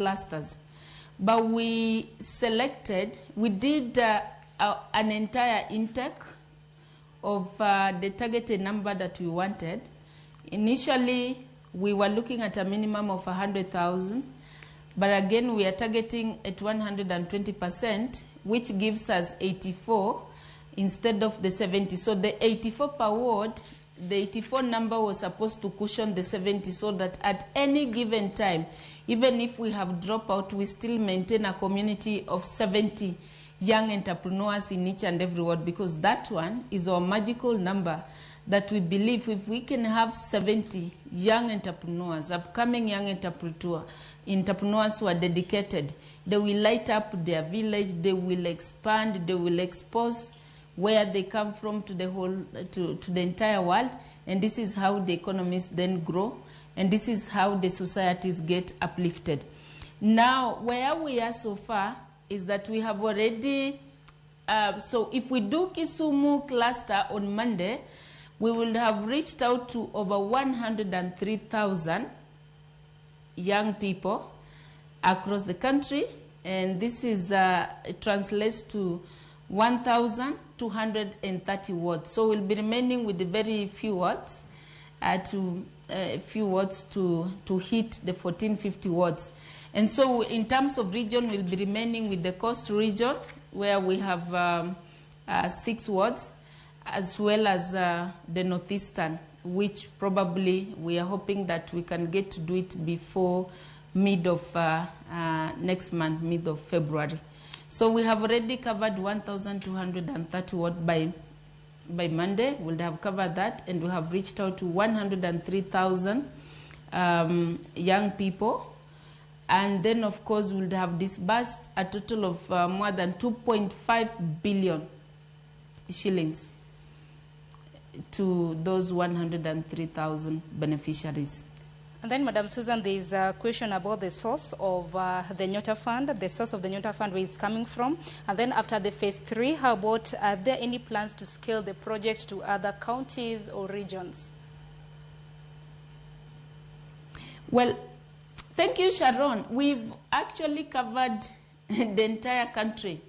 clusters. But we did an entire intake of the targeted number that we wanted. Initially, we were looking at a minimum of 100,000, but again, we are targeting at 120%, which gives us 84 instead of the 70. So the 84 per ward, the 84 number was supposed to cushion the 70 so that at any given time, even if we have dropout, we still maintain a community of 70 young entrepreneurs in each and every ward, because that one is our magical number that we believe if we can have 70 young entrepreneurs, upcoming young entrepreneurs who are dedicated, they will light up their village, they will expand, they will expose where they come from to the entire world, and this is how the economies then grow, and this is how the societies get uplifted. Now, where we are so far is that we have already, so if we do Kisumu cluster on Monday, we will have reached out to over 103,000 young people across the country, and this is it translates to 1,230 wards. So we'll be remaining with the very few wards to hit the 1,450 wards. And so in terms of region, we'll be remaining with the coast region, where we have 6 wards, as well as the northeastern, which probably we are hoping that we can get to do it before mid of next month, mid of February. So we have already covered 1,230 wards by Monday. We'll have covered that, and we have reached out to 103,000 young people. And then, of course, we'll have disbursed a total of more than 2.5 billion shillings to those 103,000 beneficiaries. And then, Madam Susan, there is a question about the source of the Nyota Fund, where it's coming from. And then after the phase 3, how about, are there any plans to scale the project to other counties or regions? Well, thank you, Sharon. We've actually covered the entire country.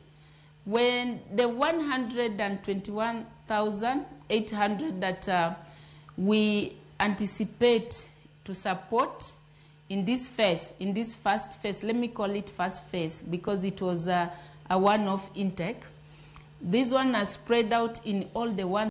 When the 121,800 that we anticipate to support in this phase, in this first phase, let me call it first phase because it was a one-off intake. This one has spread out in all the